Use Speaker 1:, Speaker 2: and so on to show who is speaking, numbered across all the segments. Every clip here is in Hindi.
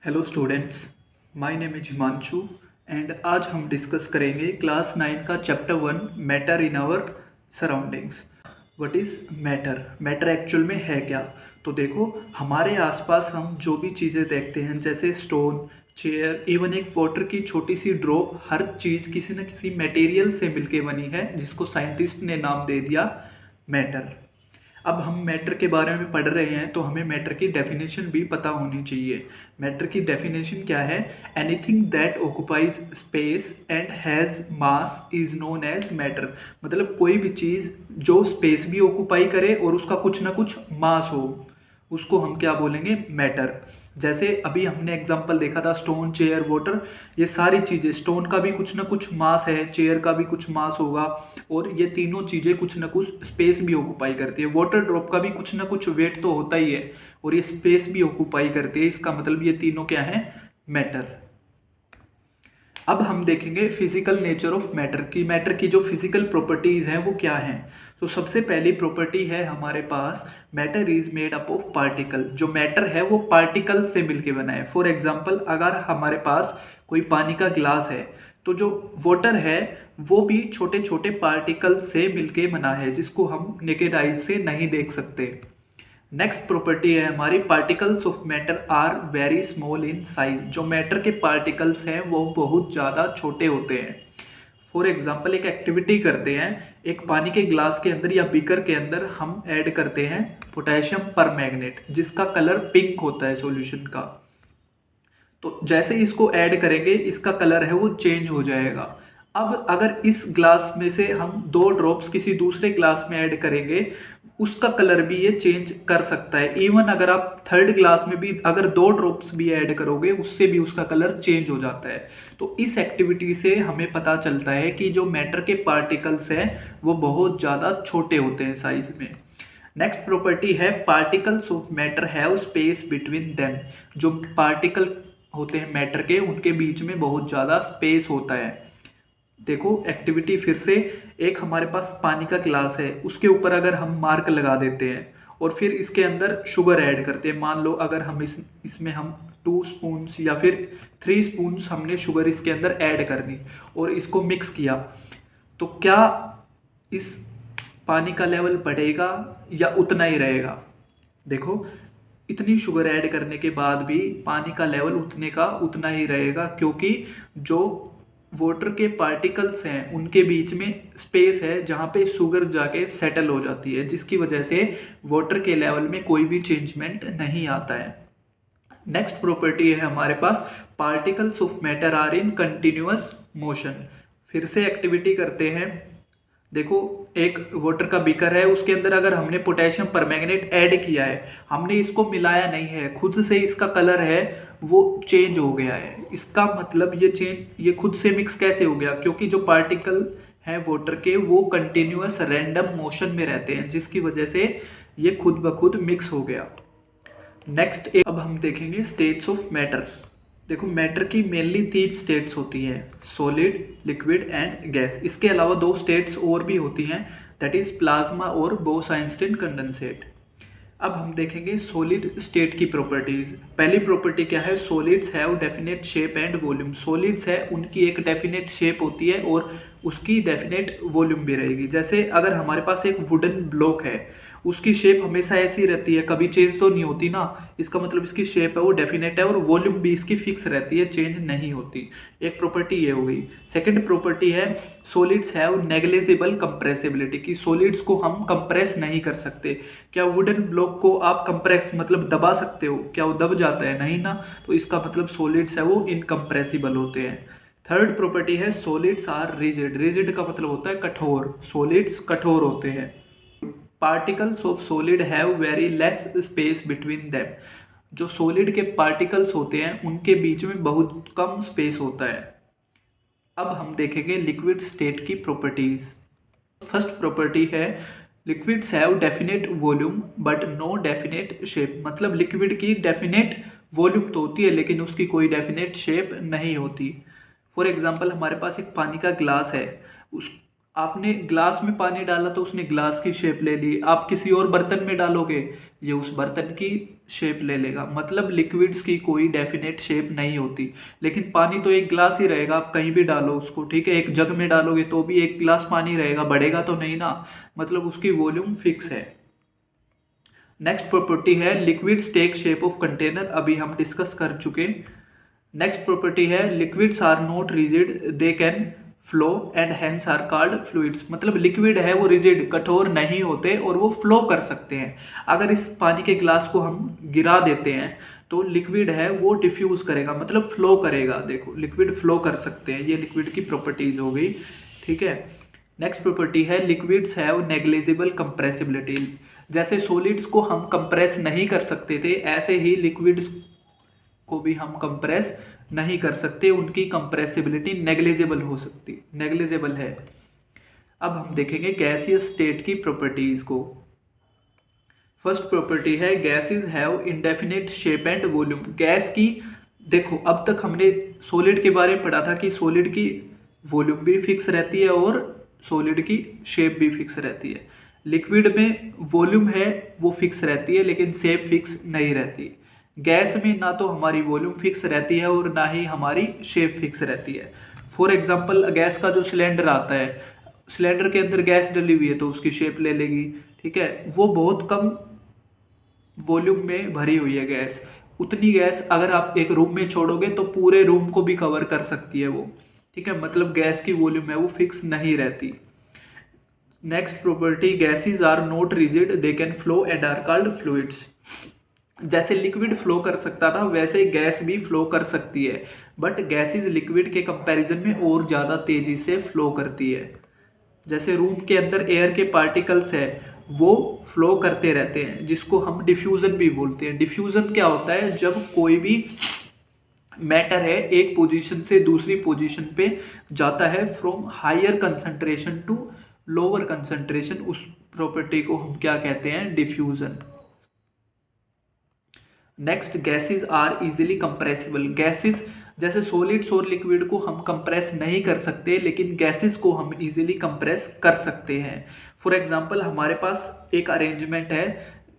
Speaker 1: Hello students, my name is Himanshu and आज हम डिस्कस करेंगे क्लास 9 का chapter 1 matter in our surroundings. What is matter? Matter actual में है क्या? तो देखो, हमारे आसपास हम जो भी चीज़ें देखते हैं जैसे स्टोन, चेयर, इवन एक वाटर की छोटी सी ड्रॉप, हर चीज़ किसी न किसी मटेरियल से मिलके बनी है जिसको साइंटिस्ट ने नाम दे दिया मैटर। अब हम मैटर के बारे में पढ़ रहे हैं तो हमें मैटर की डेफिनेशन भी पता होनी चाहिए। मैटर की डेफिनेशन क्या है? Anything that occupies space and has mass is known as matter. मतलब कोई भी चीज़ जो स्पेस भी ऑक्युपाई करे और उसका कुछ ना कुछ मास हो, उसको हम क्या बोलेंगे? मैटर। जैसे अभी हमने एग्जांपल देखा था स्टोन, चेयर, वाटर, ये सारी चीज़ें, स्टोन का भी कुछ ना कुछ मास है, चेयर का भी कुछ मास होगा और ये तीनों चीज़ें कुछ ना कुछ स्पेस भी ऑक्युपाई करती है। वाटर ड्रॉप का भी कुछ ना कुछ वेट तो होता ही है और ये स्पेस भी ऑक्युपाई करती है। इसका मतलब ये तीनों क्या है? मैटर। अब हम देखेंगे फिजिकल नेचर ऑफ मैटर की मैटर की जो फिजिकल प्रॉपर्टीज हैं वो क्या हैं। तो सबसे पहली प्रॉपर्टी है हमारे पास, matter is made up of particle. जो मैटर है वो पार्टिकल से मिलके बना है। फॉर एग्जांपल, अगर हमारे पास कोई पानी का ग्लास है तो जो वाटर है वो भी छोटे छोटे पार्टिकल से मिलके बना है जिसको हम नेकेड आइज से नहीं देख सकते। नेक्स्ट प्रॉपर्टी है हमारी, particles of matter are very small in size. जो मैटर के पार्टिकल्स हैं वो बहुत ज़्यादा छोटे होते हैं। फॉर एग्जाम्पल, एक एक्टिविटी करते हैं, एक पानी के ग्लास के अंदर या बीकर के अंदर हम ऐड करते हैं पोटेशियम परमैंगनेट जिसका कलर पिंक होता है सॉल्यूशन का। तो जैसे इसको ऐड करेंगे इसका कलर है वो चेंज हो जाएगा। अब अगर इस ग्लास में से हम 2 ड्रॉप्स किसी दूसरे ग्लास में ऐड करेंगे उसका कलर भी ये चेंज कर सकता है। इवन अगर आप थर्ड ग्लास में भी अगर 2 ड्रॉप्स भी ऐड करोगे उससे भी उसका कलर चेंज हो जाता है। तो इस एक्टिविटी से हमें पता चलता है कि जो मैटर के पार्टिकल्स हैं वो बहुत ज़्यादा छोटे होते हैं साइज में। नेक्स्ट प्रॉपर्टी है, particles of matter have space between them. जो पार्टिकल होते हैं मैटर के उनके बीच में बहुत ज़्यादा स्पेस होता है। देखो एक्टिविटी फिर से, एक हमारे पास पानी का ग्लास है, उसके ऊपर अगर हम मार्क लगा देते हैं और फिर इसके अंदर शुगर ऐड करते हैं। मान लो अगर हम इसमें हम 2 स्पून्स या फिर 3 स्पून्स हमने शुगर इसके अंदर ऐड कर दी और इसको मिक्स किया, तो क्या इस पानी का लेवल बढ़ेगा या उतना ही रहेगा? देखो, इतनी शुगर ऐड करने के बाद भी पानी का लेवल उतने का उतना ही रहेगा क्योंकि जो वाटर के पार्टिकल्स हैं उनके बीच में स्पेस है जहाँ पे शुगर जाके सेटल हो जाती है जिसकी वजह से वाटर के लेवल में कोई भी चेंजमेंट नहीं आता है। नेक्स्ट प्रॉपर्टी है हमारे पास, particles of matter are in continuous motion. फिर से एक्टिविटी करते हैं। देखो, एक वाटर का बीकर है, उसके अंदर अगर हमने पोटेशियम परमैंगनेट ऐड किया है, हमने इसको मिलाया नहीं है, खुद से इसका कलर है वो चेंज हो गया है। इसका मतलब ये खुद से मिक्स कैसे हो गया? क्योंकि जो पार्टिकल हैं वाटर के वो कंटिन्यूअस रैंडम मोशन में रहते हैं जिसकी वजह से ये खुद ब खुद मिक्स हो गया। नेक्स्ट, अब हम देखेंगे स्टेट्स ऑफ मैटर। देखो, मैटर की मेनली 3 स्टेट्स होती हैं, सॉलिड, लिक्विड एंड गैस। इसके अलावा 2 स्टेट्स और भी होती हैं, दैट इज प्लाज्मा और बोस-आइंस्टीन कंडेंसेट। अब हम देखेंगे सॉलिड स्टेट की प्रॉपर्टीज। पहली प्रॉपर्टी क्या है? Solids have definite shape and volume. Solids है उनकी एक डेफिनेट शेप होती है और उसकी डेफिनेट वॉल्यूम भी रहेगी। जैसे अगर हमारे पास एक वुडन ब्लॉक है, उसकी शेप हमेशा ऐसी रहती है, कभी चेंज तो नहीं होती ना। इसका मतलब इसकी शेप है वो डेफिनेट है और वॉल्यूम भी इसकी फिक्स रहती है, चेंज नहीं होती। एक प्रॉपर्टी ये हो गई। सेकंड प्रॉपर्टी है, सॉलिड्स हैव नेग्लिजिबल कंप्रेसिबिलिटी। की सॉलिड्स को हम कंप्रेस नहीं कर सकते। क्या वुडन ब्लॉक को आप कंप्रेस मतलब दबा सकते हो? क्या वो दब जाता है? नहीं ना। तो इसका मतलब सॉलिड्स है वो इनकम्प्रेसिबल होते हैं। थर्ड प्रॉपर्टी है, सॉलिड्स आर रिजिड। रिजिड का मतलब होता है कठोर। सॉलिड्स कठोर होते हैं। Particles of solid have very less space between them. जो सॉलिड के पार्टिकल्स होते हैं उनके बीच में बहुत कम स्पेस होता है। अब हम देखेंगे लिक्विड स्टेट की प्रॉपर्टीज। फर्स्ट प्रॉपर्टी है, liquids have definite volume but no definite shape. मतलब लिक्विड की डेफिनेट वॉल्यूम तो होती है लेकिन उसकी कोई डेफिनेट शेप नहीं होती। फॉर एग्जाम्पल, हमारे पास एक पानी का ग्लास है, उस आपने ग्लास में पानी डाला तो उसने ग्लास की शेप ले ली, आप किसी और बर्तन में डालोगे ये उस बर्तन की शेप ले लेगा। मतलब लिक्विड्स की कोई डेफिनेट शेप नहीं होती। लेकिन पानी तो एक ग्लास ही रहेगा, आप कहीं भी डालो उसको, ठीक है। एक जग में डालोगे तो भी एक ग्लास पानी रहेगा, बढ़ेगा तो नहीं ना, मतलब उसकी वॉल्यूम फिक्स है। नेक्स्ट प्रॉपर्टी है liquids take shape of container, अभी हम डिस्कस कर चुके। नेक्स्ट प्रॉपर्टी है liquids are not rigid, they can flow and hence are called fluids. मतलब लिक्विड है वो रिजिड, कठोर नहीं होते और वो फ्लो कर सकते हैं। अगर इस पानी के ग्लास को हम गिरा देते हैं तो लिक्विड है वो डिफ्यूज करेगा, मतलब फ्लो करेगा। देखो लिक्विड फ्लो कर सकते हैं, ये लिक्विड की प्रॉपर्टीज हो गई, ठीक है। नेक्स्ट प्रॉपर्टी है लिक्विड्स हैव नेग्लिजिबल कंप्रेसिबिलिटी। जैसे सॉलिड्स को हम कंप्रेस नहीं कर सकते थे, ऐसे ही लिक्विड्स को भी हम कंप्रेस नहीं कर सकते, उनकी कंप्रेसिबिलिटी नेग्लिजिबल हो सकती, नेग्लिजिबल है। अब हम देखेंगे गैसियस स्टेट की प्रॉपर्टीज को। फर्स्ट प्रॉपर्टी है gases have indefinite shape and volume. Gas की, देखो अब तक हमने सॉलिड के बारे में पढ़ा था कि सॉलिड की वॉल्यूम भी फिक्स रहती है और सॉलिड की शेप भी फिक्स रहती है। लिक्विड में वॉल्यूम है वो फिक्स रहती है लेकिन शेप फिक्स नहीं रहती। गैस में ना तो हमारी वॉल्यूम फिक्स रहती है और ना ही हमारी शेप फिक्स रहती है। फॉर एग्जांपल गैस का जो सिलेंडर आता है, सिलेंडर के अंदर गैस डली हुई है तो उसकी शेप ले लेगी, ठीक है। वो बहुत कम वॉल्यूम में भरी हुई है गैस, उतनी गैस अगर आप एक रूम में छोड़ोगे तो पूरे रूम को भी कवर कर सकती है वो, ठीक है। मतलब गैस की वॉल्यूम है वो फिक्स नहीं रहती। Next property gases are not rigid, they can flow and are called fluids. जैसे लिक्विड फ्लो कर सकता था वैसे गैस भी फ्लो कर सकती है, बट गैसेस लिक्विड के कंपैरिजन में और ज़्यादा तेजी से फ्लो करती है। जैसे रूम के अंदर एयर के पार्टिकल्स है वो फ्लो करते रहते हैं, जिसको हम डिफ्यूजन भी बोलते हैं। डिफ्यूजन क्या होता है, जब कोई भी मैटर है एक पोजीशन से दूसरी पोजीशन पे जाता है from higher concentration to lower concentration, उस प्रॉपर्टी को हम क्या कहते हैं, diffusion. Next gases are easily compressible. Gases जैसे सॉलिड्स और लिक्विड को हम कंप्रेस नहीं कर सकते लेकिन गैसेस को हम इजीली कंप्रेस कर सकते हैं। फॉर एग्जांपल हमारे पास एक अरेंजमेंट है,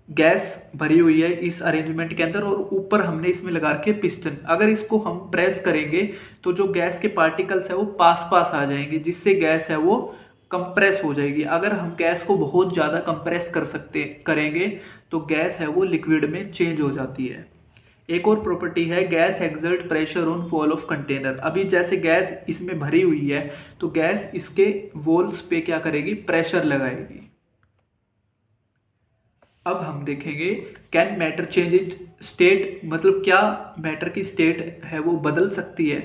Speaker 1: गैस भरी हुई है इस अरेंजमेंट के अंदर और ऊपर हमने इसमें लगा रखे पिस्टन। अगर इसको हम प्रेस करेंगे तो जो गैस के पार्टिकल्स है वो पास पास आ जाएंगे, जिससे गैस है वो कंप्रेस हो जाएगी। अगर हम गैस को बहुत ज़्यादा कंप्रेस करेंगे तो गैस है वो लिक्विड में चेंज हो जाती है। एक और प्रॉपर्टी है gas exert pressure on wall of container. अभी जैसे गैस इसमें भरी हुई है तो गैस इसके वॉल्स पे क्या करेगी, प्रेशर लगाएगी। अब हम देखेंगे can matter change it state, मतलब क्या मैटर की स्टेट है वो बदल सकती है।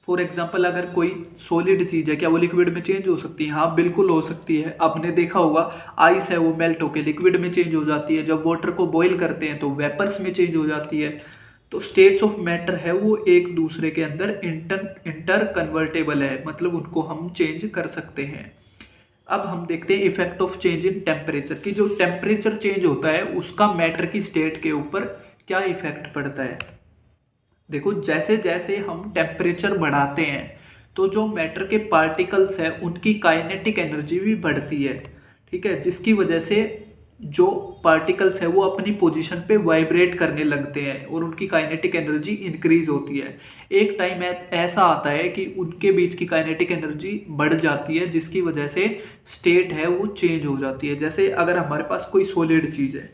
Speaker 1: फॉर एग्जाम्पल अगर कोई सॉलिड चीज है क्या वो लिक्विड में चेंज हो सकती है? हाँ बिल्कुल हो सकती है। आपने देखा होगा आइस है वो मेल्ट होकर लिक्विड में चेंज हो जाती है, जब वाटर को बॉईल करते हैं तो वेपर्स में चेंज हो जाती है। तो स्टेट्स ऑफ मैटर है वो एक दूसरे के अंदर इंटर कन्वर्टेबल है, मतलब उनको हम चेंज कर सकते हैं। अब हम देखते हैं effect of change in temperature की। जो टेम्परेचर चेंज होता है उसका मैटर की स्टेट के ऊपर क्या इफेक्ट पड़ता है। देखो जैसे जैसे हम टेम्परेचर बढ़ाते हैं तो जो मैटर के पार्टिकल्स है उनकी काइनेटिक एनर्जी भी बढ़ती है, ठीक है, जिसकी वजह से जो पार्टिकल्स है वो अपनी पोजीशन पे वाइब्रेट करने लगते हैं और उनकी काइनेटिक एनर्जी इंक्रीज होती है। एक टाइम ऐसा आता है कि उनके बीच की काइनेटिक एनर्जी बढ़ जाती है, जिसकी वजह से स्टेट है वो चेंज हो जाती है। जैसे अगर हमारे पास कोई सॉलिड चीज़ है,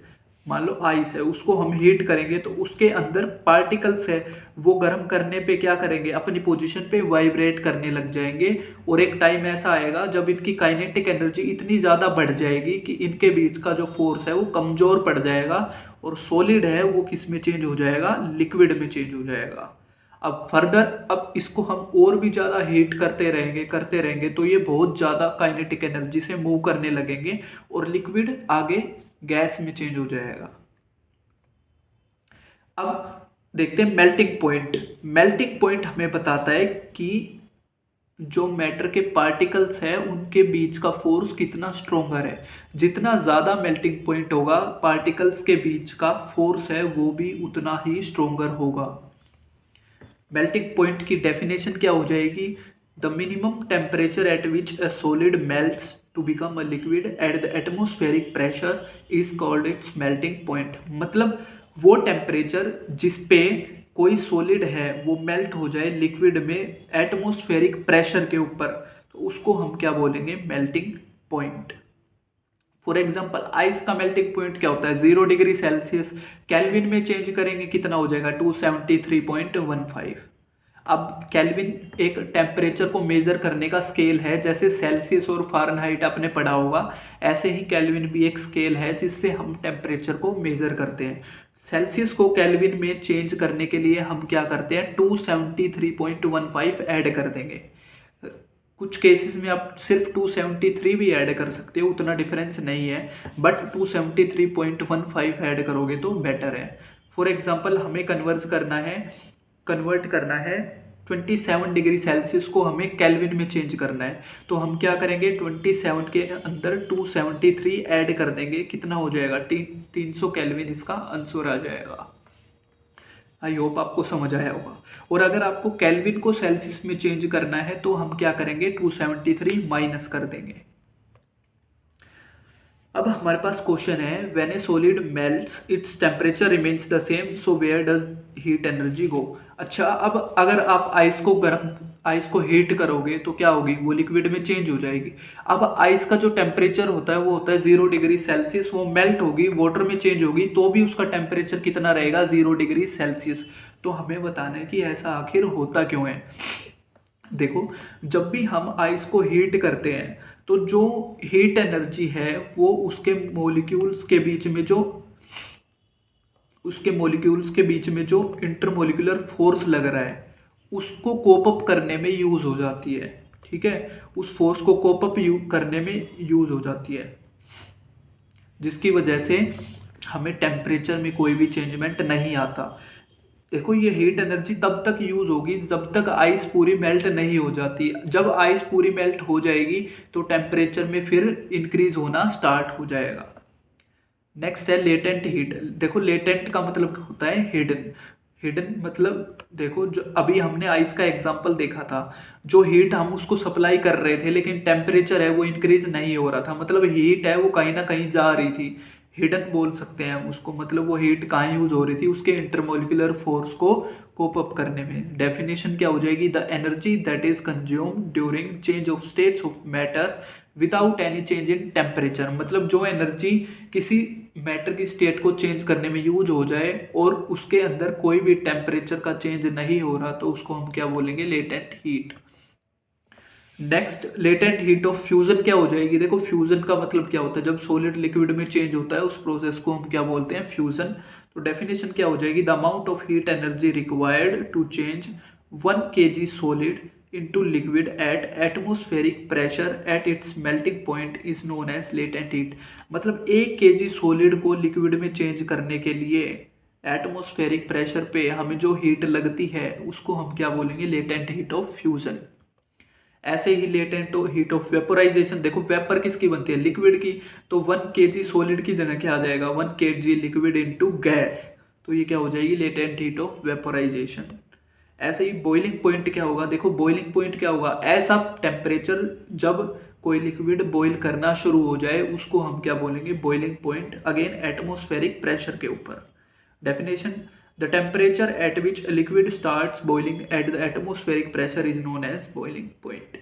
Speaker 1: मान लो आइस है, उसको हम हीट करेंगे तो उसके अंदर पार्टिकल्स है वो गर्म करने पे क्या करेंगे, अपनी पोजीशन पे वाइब्रेट करने लग जाएंगे। और एक टाइम ऐसा आएगा जब इनकी काइनेटिक एनर्जी इतनी ज़्यादा बढ़ जाएगी कि इनके बीच का जो फोर्स है वो कमज़ोर पड़ जाएगा और सॉलिड है वो किस में चेंज हो जाएगा, लिक्विड में चेंज हो जाएगा। अब फर्दर अब इसको हम और भी ज़्यादा हीट करते रहेंगे तो ये बहुत ज़्यादा काइनेटिक एनर्जी से मूव करने लगेंगे और लिक्विड आगे गैस में चेंज हो जाएगा। अब देखते हैं मेल्टिंग पॉइंट। मेल्टिंग पॉइंट हमें बताता है कि जो मैटर के पार्टिकल्स है उनके बीच का फोर्स कितना स्ट्रोंगर है। जितना ज़्यादा मेल्टिंग पॉइंट होगा पार्टिकल्स के बीच का फोर्स है वो भी उतना ही स्ट्रोंगर होगा। मेल्टिंग पॉइंट की डेफिनेशन क्या हो जाएगी, the minimum temperature at which a solid melts to become a liquid at the atmospheric pressure is called its melting point. मतलब वो टेम्परेचर जिस पे कोई सॉलिड है वो मेल्ट हो जाए लिक्विड में एटमोस्फेरिक प्रेशर के ऊपर, तो उसको हम क्या बोलेंगे, melting point. For example ice का मेल्टिंग पॉइंट क्या होता है, 0 डिग्री सेल्सियस। केल्विन में चेंज करेंगे कितना हो जाएगा, 273.15। अब केल्विन एक टेम्परेचर को मेजर करने का स्केल है, जैसे सेल्सियस और फ़ारेनहाइट आपने पढ़ा होगा, ऐसे ही केल्विन भी एक स्केल है जिससे हम टेम्परेचर को मेजर करते हैं। सेल्सियस को केल्विन में चेंज करने के लिए हम क्या करते हैं, 273.15 ऐड कर देंगे। कुछ केसेस में आप सिर्फ 273 भी ऐड कर सकते हो, उतना डिफरेंस नहीं है, बट 273.15 ऐड करोगे तो बेटर है। फॉर एग्जांपल हमें कन्वर्ट करना है 27 डिग्री सेल्सियस को हमें केल्विन में चेंज करना है, तो हम क्या करेंगे, 27 के अंदर 273 ऐड कर देंगे, कितना हो जाएगा, 300 केल्विन इसका आंसर आ जाएगा। आई होप आपको समझ आया होगा। और अगर आपको केल्विन को सेल्सियस में चेंज करना है तो हम क्या करेंगे, 273 माइनस कर देंगे। अब हमारे पास क्वेश्चन है, when a solid melts its temperature remains the same, so where does heat energy go. अच्छा, अब अगर आप आइस को हीट करोगे तो क्या होगी, वो लिक्विड में चेंज हो जाएगी। अब आइस का जो टेम्परेचर होता है वो होता है 0 डिग्री सेल्सियस, वो मेल्ट होगी, वाटर में चेंज होगी, तो भी उसका टेम्परेचर कितना रहेगा, 0 डिग्री सेल्सियस। तो हमें बताना है कि ऐसा आखिर होता क्यों है। देखो, जब भी हम आइस को हीट करते हैं तो जो हीट एनर्जी है वो उसके मॉलिक्यूल्स के बीच में जो इंटरमोलिकुलर फोर्स लग रहा है उसको कोप अप करने में यूज हो जाती है। ठीक है, उस फोर्स को कोप अप करने में यूज हो जाती है, जिसकी वजह से हमें टेम्परेचर में कोई भी चेंजमेंट नहीं आता। देखो, ये हीट एनर्जी तब तक यूज होगी जब तक आइस पूरी मेल्ट नहीं हो जाती। जब आइस पूरी मेल्ट हो जाएगी तो टेम्परेचर में फिर इंक्रीज होना स्टार्ट हो जाएगा। नेक्स्ट है लेटेंट हीट। देखो, लेटेंट का मतलब होता है हिडन। हिडन मतलब देखो, जो अभी हमने आइस का एग्जांपल देखा था, जो हीट हम उसको सप्लाई कर रहे थे लेकिन टेम्परेचर है वो इंक्रीज नहीं हो रहा था, मतलब हीट है वो कहीं ना कहीं जा रही थी, हिडन बोल सकते हैं हम उसको। मतलब वो हीट कहाँ यूज हो रही थी, उसके इंटरमोलिकुलर फोर्स को कोप अप करने में। डेफिनेशन क्या हो जाएगी, the energy that is consumed during change of states of matter without any change in temperature. मतलब जो एनर्जी किसी मैटर की स्टेट को चेंज करने में यूज हो जाए और उसके अंदर कोई भी टेम्परेचर का चेंज नहीं हो रहा, तो उसको हम क्या बोलेंगे, latent heat. Next, latent heat of fusion क्या हो जाएगी। देखो, फ्यूजन का मतलब क्या होता है, जब सॉलिड लिक्विड में चेंज होता है उस प्रोसेस को हम क्या बोलते हैं, फ्यूजन। तो डेफिनेशन क्या हो जाएगी, the amount of heat energy required to change 1 kg solid into liquid at atmospheric pressure at its melting point is known as latent heat। मतलब 1 kg सॉलिड को लिक्विड में चेंज करने के लिए एटमोस्फेरिक प्रेशर पे हमें जो हीट लगती है उसको हम क्या बोलेंगे, लेटेंट हीट ऑफ फ्यूजन। ऐसे ही लेटेंट हीट ऑफ वेपोराइजेशन। देखो, वेपर किसकी बनती है, लिक्विड की, तो 1 kg सॉलिड की जगह क्या आ जाएगा, 1 kg लिक्विड इनटू गैस, तो ये क्या हो जाएगी, लेटेंट हीट ऑफ वेपोराइजेशन। ऐसे ही बॉइलिंग पॉइंट क्या होगा, देखो बॉइलिंग पॉइंट क्या होगा, ऐसा टेम्परेचर जब कोई लिक्विड बॉईल करना शुरू हो जाए उसको हम क्या बोलेंगे, boiling point. Again atmospheric pressure के ऊपर। Definition, the temperature at which liquid starts boiling at the atmospheric pressure is known as boiling point.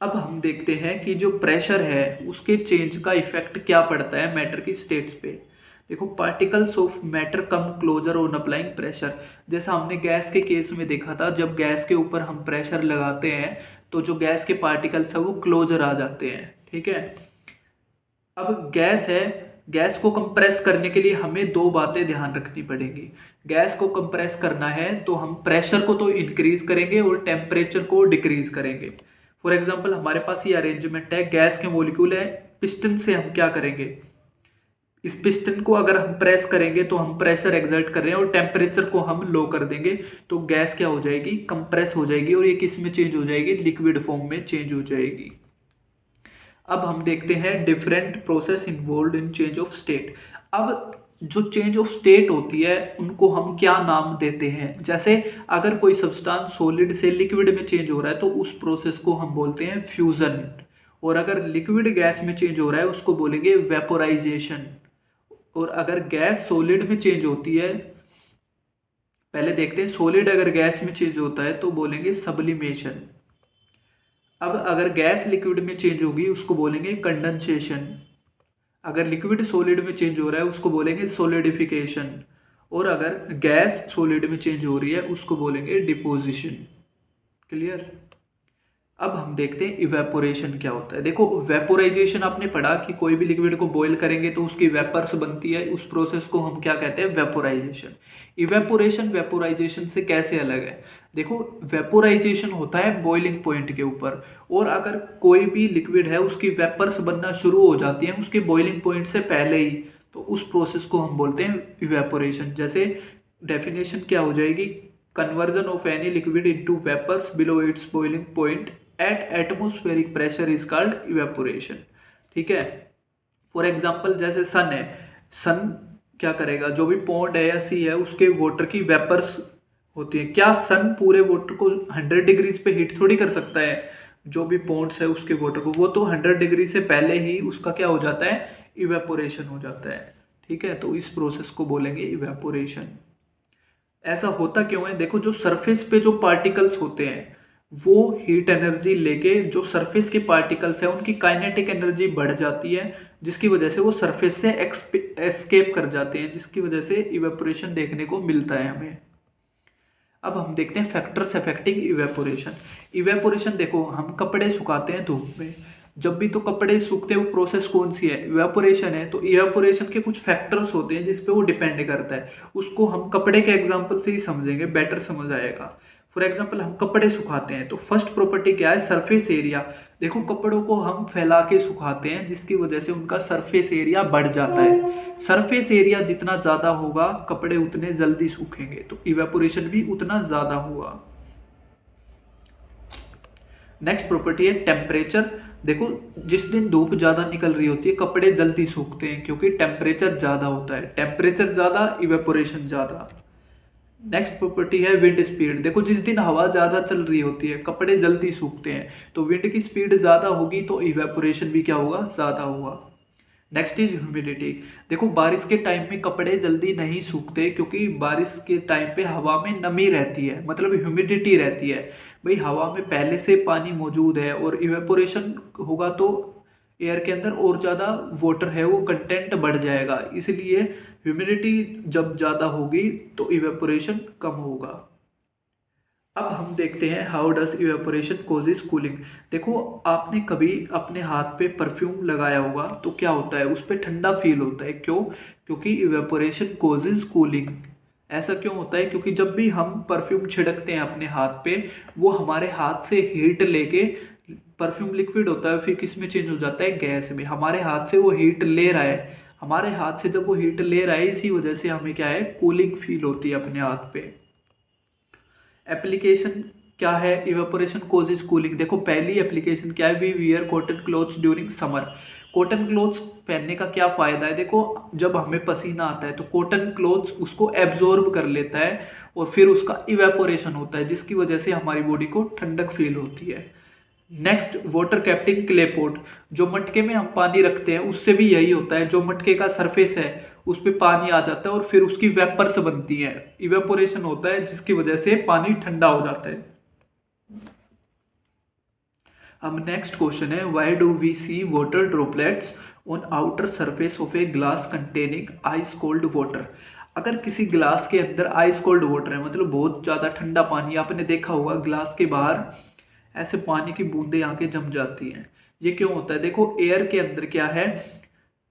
Speaker 1: अब हम देखते हैं कि जो प्रेशर है उसके चेंज का इफेक्ट क्या पड़ता है मैटर की स्टेट्स पे। देखो, particles of matter come closer on applying pressure. जैसा हमने गैस के केस में देखा था, जब गैस के ऊपर हम प्रेशर लगाते हैं तो जो गैस के पार्टिकल्स है वो क्लोजर आ जाते हैं। ठीक है, अब गैस है, गैस को कंप्रेस करने के लिए हमें दो बातें ध्यान रखनी पड़ेंगी। गैस को कंप्रेस करना है तो हम प्रेशर को तो इंक्रीज करेंगे और टेम्परेचर को डिक्रीज करेंगे। फॉर एग्जाम्पल हमारे पास ये अरेंजमेंट है, गैस के मॉलिक्यूल है, पिस्टन से हम क्या करेंगे, इस पिस्टन को अगर हम प्रेस करेंगे तो हम प्रेशर एक्सर्ट कर रहे हैं और टेम्परेचर को हम लो कर देंगे, तो गैस क्या हो जाएगी, कंप्रेस हो जाएगी और ये किस में चेंज हो जाएगी, लिक्विड फॉर्म में चेंज हो जाएगी। अब हम देखते हैं different process involve in change of state. अब जो चेंज ऑफ स्टेट होती है उनको हम क्या नाम देते हैं। जैसे अगर कोई सब्सटेंस सॉलिड से लिक्विड में चेंज हो रहा है तो उस प्रोसेस को हम बोलते हैं फ्यूजन, और अगर लिक्विड गैस में चेंज हो रहा है उसको बोलेंगे वेपोराइजेशन, और अगर गैस सॉलिड में चेंज होती है, पहले देखते हैं सॉलिड अगर गैस में चेंज होता है तो बोलेंगे सब्लिमेशन। अब अगर गैस लिक्विड में चेंज होगी उसको बोलेंगे कंडेंसेशन। अगर लिक्विड सॉलिड में चेंज हो रहा है उसको बोलेंगे सॉलिडिफिकेशन, और अगर गैस सॉलिड में चेंज हो रही है उसको बोलेंगे डिपोजिशन। क्लियर। अब हम देखते हैं इवेपोरेशन क्या होता है। देखो वेपोराइजेशन आपने पढ़ा कि कोई भी लिक्विड को बॉईल करेंगे तो उसकी वेपर्स बनती है, उस प्रोसेस को हम क्या कहते हैं, वेपोराइजेशन। इवेपोरेशन वेपोराइजेशन से कैसे अलग है? देखो वेपोराइजेशन होता है बॉइलिंग पॉइंट के ऊपर, और अगर कोई भी लिक्विड है उसकी वेपर्स बनना शुरू हो जाती हैं उसके बॉइलिंग पॉइंट से पहले ही, तो उस प्रोसेस को हम बोलते हैं इवेपोरेशन। जैसे डेफिनेशन क्या हो जाएगी, conversion of any liquid into vapours below its boiling point at atmospheric pressure is called evaporation. ठीक है। फॉर एग्जाम्पल जैसे सन है, सन क्या करेगा, जो भी पॉन्ड है या सी है उसके वाटर की वेपर्स होती है। क्या सन पूरे वाटर को 100 डिग्रीज पे हीट थोड़ी कर सकता है? जो भी पॉन्ड्स है उसके वाटर को, वो तो 100 डिग्री से पहले ही उसका क्या हो जाता है, इवेपोरेशन हो जाता है। ठीक है, तो इस प्रोसेस को बोलेंगे इवेपोरेशन। ऐसा होता क्यों है? देखो जो सरफेस पे जो पार्टिकल्स होते हैं वो हीट एनर्जी लेके, जो सरफेस के पार्टिकल्स हैं उनकी काइनेटिक एनर्जी बढ़ जाती है, जिसकी वजह से वो सरफेस से एस्केप कर जाते हैं, जिसकी वजह से इवेपोरेशन देखने को मिलता है हमें। अब हम देखते हैं फैक्टर्स अफेक्टिंग इवेपोरेशन। इवेपोरेशन देखो, हम कपड़े सुखाते हैं धूप में, जब भी तो कपड़े सूखते हैं वो प्रोसेस कौन सी है, इवेपोरेशन है। तो इवेपोरेशन के कुछ फैक्टर्स होते हैं जिस पे वो डिपेंड करता है, उसको हम कपड़े के एग्जांपल से ही समझेंगे, बेटर समझ आएगा। फॉर एग्जांपल हम कपड़े सुखाते हैं तो फर्स्ट प्रॉपर्टी क्या है, सरफेस एरिया। देखो कपड़ों को हम फैला के सुखाते हैं जिसकी वजह से उनका सरफेस एरिया बढ़ जाता है। सरफेस एरिया जितना ज़्यादा होगा कपड़े उतने जल्दी सूखेंगे, तो इवेपोरेशन भी उतना ज़्यादा होगा। नेक्स्ट प्रॉपर्टी है टेम्परेचर। देखो जिस दिन धूप ज़्यादा निकल रही होती है कपड़े जल्दी सूखते हैं क्योंकि टेम्परेचर ज़्यादा होता है, टेम्परेचर ज़्यादा इवेपोरेशन ज़्यादा। नेक्स्ट प्रॉपर्टी है विंड स्पीड। देखो जिस दिन हवा ज़्यादा चल रही होती है कपड़े जल्दी सूखते हैं, तो विंड की स्पीड ज़्यादा होगी तो इवेपोरेशन भी क्या होगा, ज़्यादा होगा। Next is humidity. देखो बारिश के टाइम में कपड़े जल्दी नहीं सूखते क्योंकि बारिश के टाइम पे हवा में नमी रहती है, मतलब ह्यूमिडिटी रहती है। भाई हवा में पहले से पानी मौजूद है और इवेपोरेशन होगा तो एयर के अंदर और ज़्यादा वाटर है वो कंटेंट बढ़ जाएगा, इसलिए ह्यूमिडिटी जब ज़्यादा होगी तो इवेपोरेशन कम होगा। अब हम देखते हैं how does evaporation causes cooling. देखो आपने कभी अपने हाथ पे परफ्यूम लगाया होगा तो क्या होता है, उस पर ठंडा फील होता है, क्यों? क्योंकि इवेपोरेशन कॉजेज कूलिंग। ऐसा क्यों होता है? क्योंकि जब भी हम परफ्यूम छिड़कते हैं अपने हाथ पे, वो हमारे हाथ से हीट लेके, परफ्यूम लिक्विड होता है फिर किस में चेंज हो जाता है, गैस में। हमारे हाथ से वो हीट ले रहा है, हमारे हाथ से जब वो हीट ले रहा है इसी वजह से हमें क्या है, कूलिंग फील होती है अपने हाथ पे। एप्लीकेशन क्या है इवेपोरेशन कॉजेज कूलिंग। देखो पहली एप्लीकेशन क्या है, we wear cotton clothes during summer. Cotton clothes पहनने का क्या फ़ायदा है, देखो जब हमें पसीना आता है तो कॉटन क्लॉथ्स उसको एब्जॉर्ब कर लेता है और फिर उसका इवेपोरेशन होता है जिसकी वजह से हमारी बॉडी को ठंडक फील होती है। Next water kept in clay pot. जो मटके में हम पानी रखते हैं उससे भी यही होता है, जो मटके का सरफेस है उस पर पानी आ जाता है और फिर उसकी वेपर्स बनती है, इवेपोरेशन होता है जिसकी वजह से पानी ठंडा हो जाता है। अब नेक्स्ट क्वेश्चन है, why do we see water droplets on outer surface of a glass containing ice cold water. अगर किसी ग्लास के अंदर आइस कोल्ड वाटर है, मतलब बहुत ज़्यादा ठंडा पानी, आपने देखा होगा ग्लास के बाहर ऐसे पानी की बूंदें आके जम जाती हैं, ये क्यों होता है? देखो एयर के अंदर क्या है,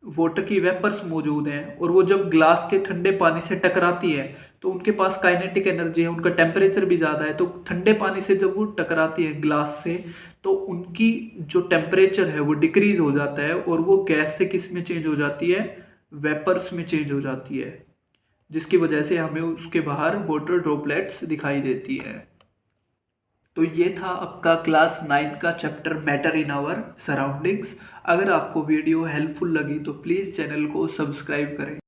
Speaker 1: वाटर की वेपर्स मौजूद हैं और वो जब ग्लास के ठंडे पानी से टकराती है तो उनके पास काइनेटिक एनर्जी है, उनका टेम्परेचर भी ज़्यादा है, तो ठंडे पानी से जब वो टकराती है ग्लास से तो उनकी जो टेम्परेचर है वो डिक्रीज हो जाता है और वो गैस से किस में चेंज हो जाती है, वेपर्स में चेंज हो जाती है, जिसकी वजह से हमें उसके बाहर वाटर ड्रॉपलेट्स दिखाई देती है। तो ये था आपका क्लास 9 का chapter matter in our surroundings. अगर आपको वीडियो हेल्पफुल लगी तो प्लीज़ चैनल को सब्सक्राइब करें।